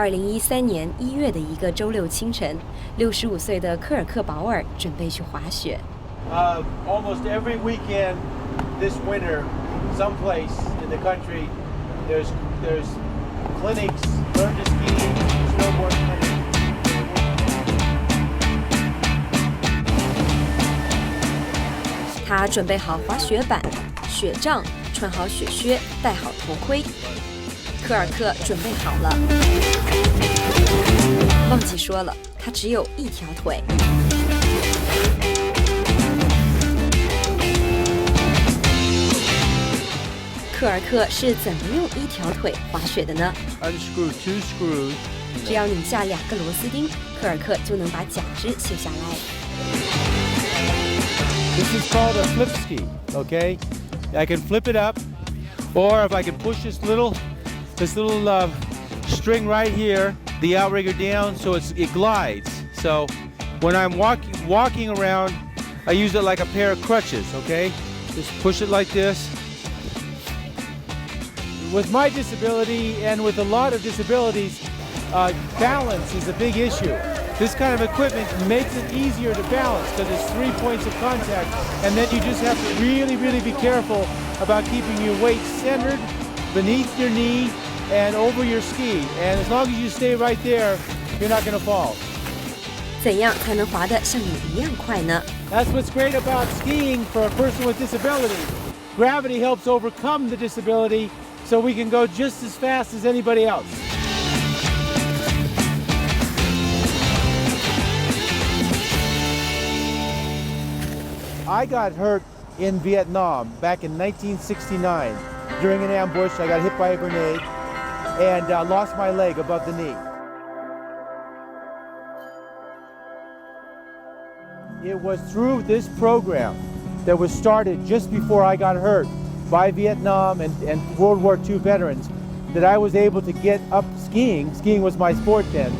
2013年1月的一个周六清晨，65岁的科尔克·保尔准备去滑雪。Almost every weekend this winter, someplace in the country, there's clinics, learn to ski, snowboard clinics. 他准备好滑雪板、雪杖，穿好雪靴，戴好头盔。科尔克准备好了，忘记说了，他只有一条腿。科尔克是怎么用一条腿滑雪的呢？ Unscrew 2 screws. 只要拧下2个螺丝钉，科尔克就能把假肢卸下来。This is called a flip ski, okay? I can flip it up, or if I can push this little string right here, the outrigger down so it glides. So when I'm walking around, I use it like a pair of crutches, okay? Just push it like this. With my disability and with a lot of disabilities, balance is a big issue. This kind of equipment makes it easier to balance because it's 3 points of contact, and then you just have to really, really be careful about keeping your weight centered beneath your knee and over your ski. And as long as you stay right there, you're not going to fall. 怎样才能滑得像你一样快呢？ That's what's great about skiing for a person with disability. Gravity helps overcome the disability, so we can go just as fast as anybody else. I got hurt in Vietnam back in 1969. During an ambush, I got hit by a grenade and lost my leg above the knee. It was through this program that was started just before I got hurt by Vietnam and World War II veterans that I was able to get up skiing. Skiing was my sport then,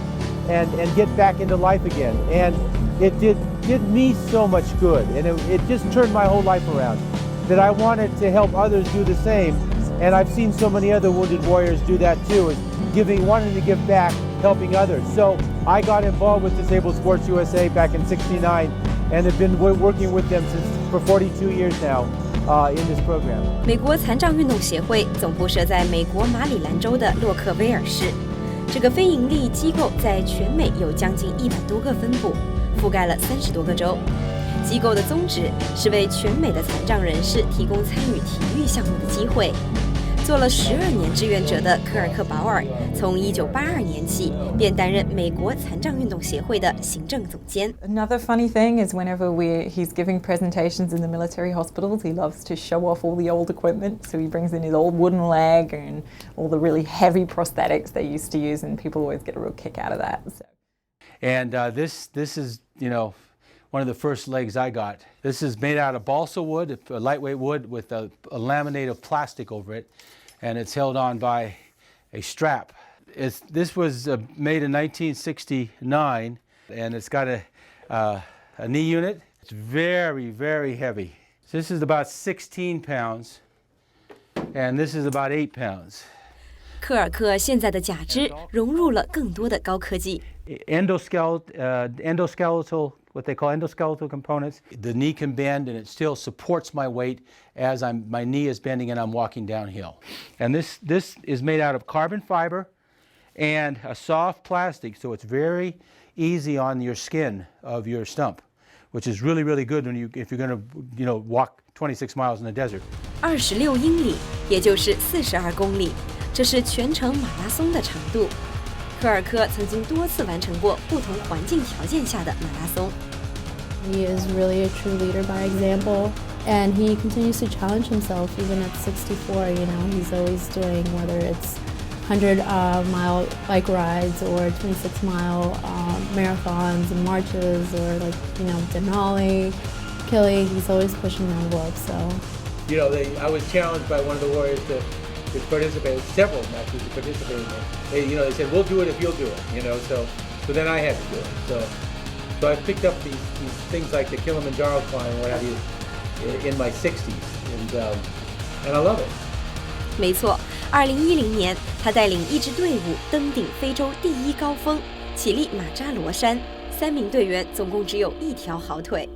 and get back into life again. And it did me so much good, and it just turned my whole life around, that I wanted to help others do the same. And I've seen so many other wounded warriors do that too, is wanting to give back, helping others. So I got involved with Disabled Sports USA back in '69, and have been working with them for 42 years now in this program. 美国残障运动协会总部设在美国马里兰州的洛克威尔市。这个非营利机构在全美有将近100多个分部，覆盖了30多个州。机构的宗旨是为全美的残障人士提供参与体育项目的机会。做了12年志愿者的科尔克·保尔，从1982年起便担任美国残障运动协会的行政总监。Another funny thing is whenever he's giving presentations in the military hospitals, he loves to show off all the old equipment. So he brings in his old wooden leg and all the really heavy prosthetics they used to use, and people always get a real kick out of that. So. And this is, one of the first legs I got. This is made out of balsa wood, a lightweight wood with a laminate of plastic over it, and it's held on by a strap. This was made in 1969, and it's got a knee unit. It's very, very heavy. This is about 16 pounds, and this is about 8 pounds. 科尔克现在的假肢融入了更多的高科技。Endoskeletal, what they call endoskeletal components. The knee can bend, and it still supports my weight as my knee is bending and I'm walking downhill. And this is made out of carbon fiber and a soft plastic, so it's very easy on your skin of your stump, which is really, really good if you're going to, walk 26 miles in the desert. 26英里，也就是42公里，这是全程马拉松的长度。科尔克曾经多次完成过不同环境条件下的马拉松。He is really a true leader by example, and he continues to challenge himself even at 64. He's always doing, whether it's 100-mile bike rides or 26-mile marathons and marches, or Denali, Kili. He's always pushing the envelope. So, I was challenged by one of the warriors to participate, several matches to participate in it. They said, we'll do it if you'll do it, so then I had to do it. So I picked up these things like the Kilimanjaro climb, what have you, in my 60s, and I love it. 没错，2010年，他带领一支队伍登顶非洲第一高峰乞力马扎罗山，3名队员总共只有1条好腿。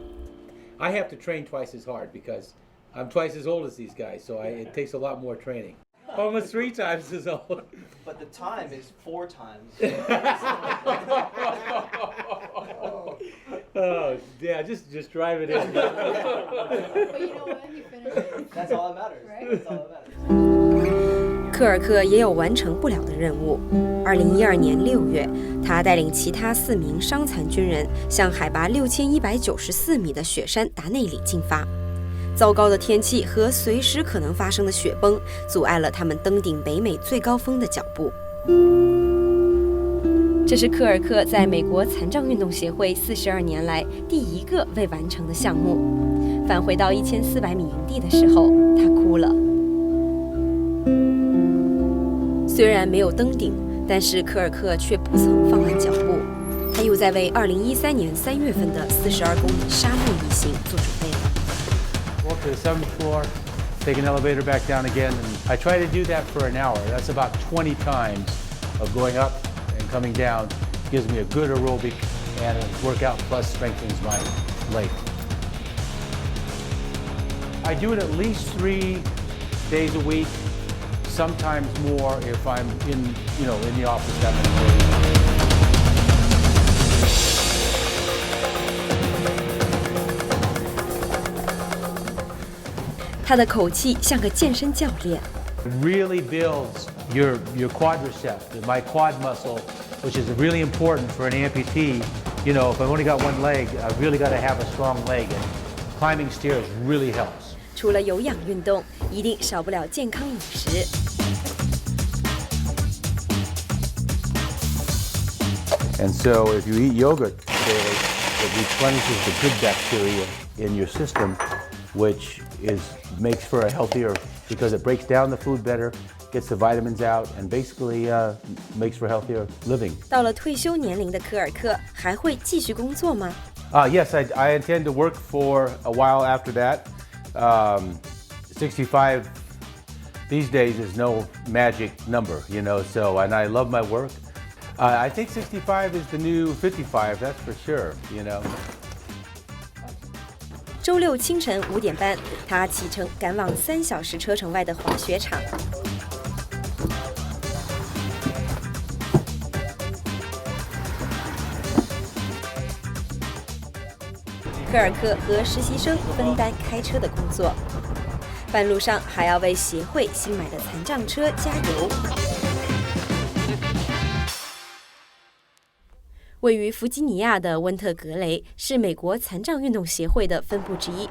I have to train twice as hard because I'm twice as old as these guys, so it takes a lot more training. Almost 3 times as old. But the time is 4 times. Oh, yeah, just drive it in. But you know what? He finished. That's all that matters. Right? That's all that matters. 科尔克也有完成不了的任务。2012年6月，他带领其他4名伤残军人向海拔6194米的雪山达内里进发。糟糕的天气和随时可能发生的雪崩，阻碍了他们登顶北美最高峰的脚步。这是科尔克在美国残障运动协会42年来第一个未完成的项目。返回到1400米营地的时候，他哭了。虽然没有登顶，但是科尔克却不曾放慢脚步，他又在为2013年3月份的42公里沙漠逆行做准备了。Walk to the 7th floor, take an elevator back down again, and I try to do that for an hour. That's about 20 times of going up and coming down. Gives me a good aerobic and a workout plus strengthens my leg. I do it at least 3 days a week, sometimes more if I'm in the office that many days. 他的口气像个健身教练。It really builds your quadriceps, my quad muscle, which is really important for an amputee. You know, if I've only got one leg, I've really got to have a strong leg, and climbing stairs really helps. 除了有氧运动，一定少不了健康饮食。And so if you eat yogurt daily, it replenishes the good bacteria in your system, which makes for a healthier, because it breaks down the food better, gets the vitamins out, and basically makes for healthier living. 到了退休年龄的科尔克，还会继续工作吗？ Yes, I intend to work for a while after that. 65 these days is no magic number, and I love my work. I think 65 is the new 55, that's for sure, 周六清晨5点半，他启程赶往3小时车程外的滑雪场。科尔克和实习生分担开车的工作，半路上还要为协会新买的残障车加油。位于弗吉尼亚的温特格雷是美国残障运动协会的分部之一。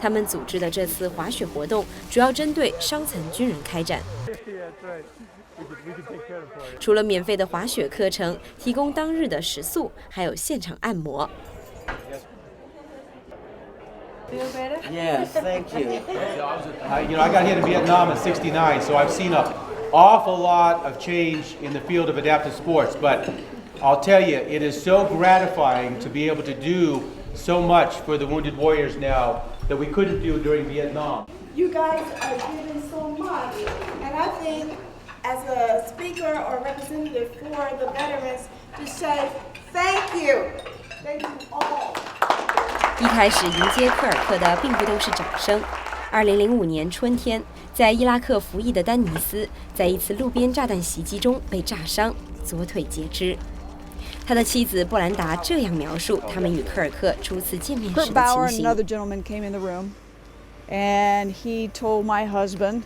他们组织的这次滑雪活动主要针对伤残军人开展。除了免费的滑雪课程，提供当日的食宿，还有现场按摩。Yes, thank you. I got here in Vietnam in '69, so I've seen an awful lot of change in the field of adaptive sports, but I'll tell you, it is so gratifying to be able to do so much for the wounded warriors now that we couldn't do during Vietnam. You guys are giving so much, and I think as a speaker or representative for the veterans to say thank you all. 一开始迎接科尔克的并不都是掌声。2005年春天，在伊拉克服役的丹尼斯，在一次路边炸弹袭击中被炸伤，左腿截肢。他的妻子布兰达这样描述他们与科尔克初次见面时的情 Bauer and 形。 another gentleman came in the room, and he told my husband,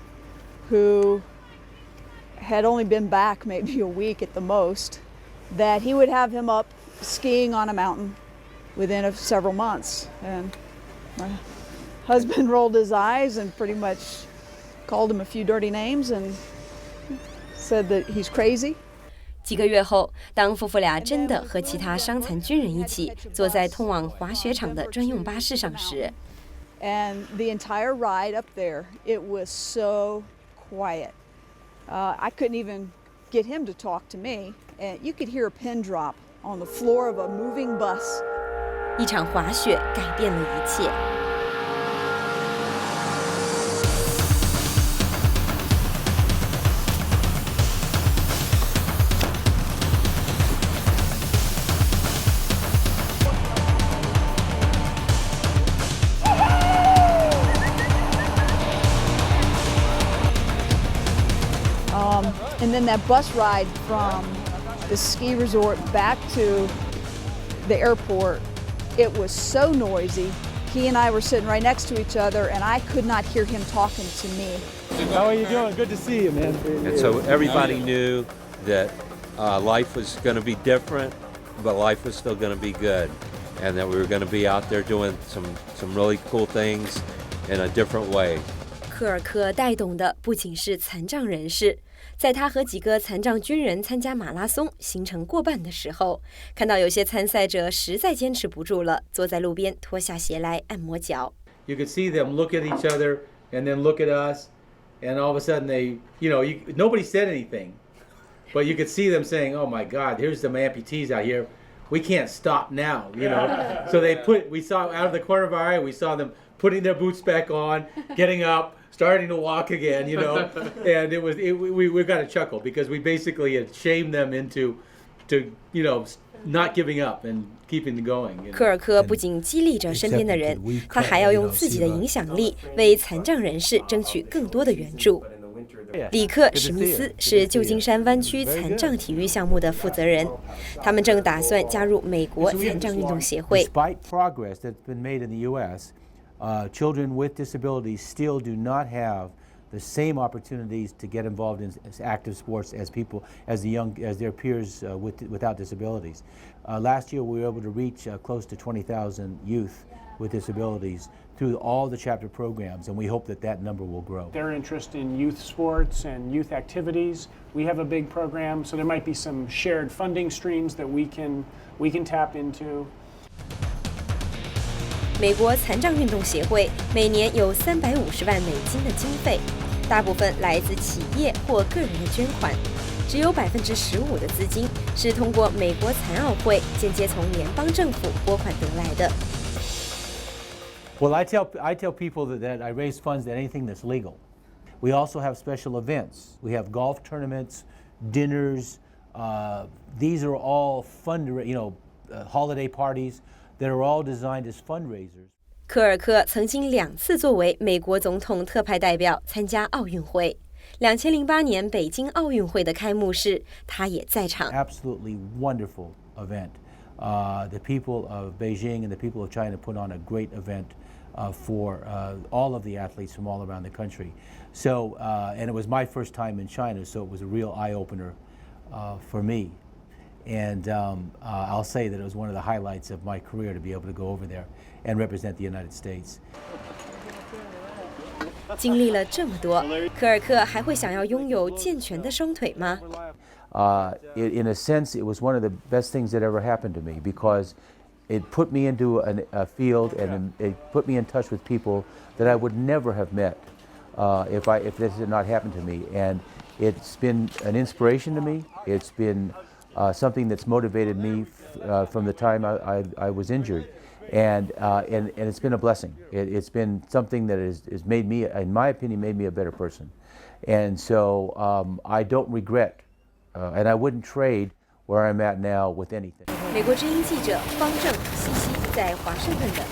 who had only been back maybe a week at the most, that he would have him up skiing on a mountain within several months. And my husband rolled his eyes and pretty much called him a few dirty names and said that he's crazy. 几个月后，当夫妇俩真的和其他伤残军人一起坐在通往滑雪场的专用巴士上时， And the entire ride up there, it was so quiet. I couldn't even get him to talk to me, and you could hear a pin drop on the floor of a moving bus. 一场滑雪改变了一切。And then that bus ride from the ski resort back to the airport, it was so noisy. He and I were sitting right next to each other, and I could not hear him talking to me. How are you doing? Good to see you, man. And so everybody knew that life was going to be different, but life was still going to be good, and that we were going to be out there doing some really cool things in a different way. 科尔克带动的不仅是残障人士，在他和几个残障军人参加马拉松，行程过半的时候，看到有些参赛者实在坚持不住了，坐在路边脱下鞋来按摩脚。You could see them look at each other and then look at us, and all of a sudden they, nobody said anything, but you could see them saying, "Oh my God, here's some amputees out here. We can't stop now," So we saw out of the corner of our eye, we saw them putting their boots back on, getting up, starting to walk again, and we got a chuckle because we basically had shamed them into not giving up and keeping going. 科尔克不仅激励着身边的人，他还要用自己的影响力为残障人士争取更多的援助。里克·史密斯是旧金山湾区残障体育项目的负责人，他们正打算加入美国残障运动协会。 Despite progress that's been made in the U.S., children with disabilities still do not have the same opportunities to get involved in active sports as their peers without disabilities. Last year, we were able to reach close to 20,000 youth with disabilities through all the chapter programs, and we hope that number will grow. Their interest in youth sports and youth activities, we have a big program, so there might be some shared funding streams that we can tap into. 美国残障运动协会每年有350万美金的经费，大部分来自企业或个人的捐款，只有15%的资金是通过美国残奥会间接从联邦政府拨款得来的。Well, I tell people that I raise funds at anything that's legal. We also have special events. We have golf tournaments, dinners. These are all holiday parties that are all designed as fundraisers. 科尔克曾经2次作为美国总统特派代表参加奥运会。2008年北京奥运会的开幕式，他也在场。Absolutely wonderful event. The people of Beijing and the people of China put on a great event for all of the athletes from all around the country. So, and it was my first time in China, so it was a real eye-opener for me. And I'll say that it was one of the highlights of my career to be able to go over there and represent the United States. 经历了这么多，科尔克还会想要拥有健全的双腿吗？ In a sense, it was one of the best things that ever happened to me because it put me into a field and it put me in touch with people that I would never have met if this had not happened to me. And it's been an inspiration to me. It's been something that's motivated me from the time I was injured. And it's been a blessing. It's been something that has made me, in my opinion, made me a better person. And so I don't regret, and I wouldn't trade where I'm at now with anything. 美国之音记者方正、西西在华盛顿的。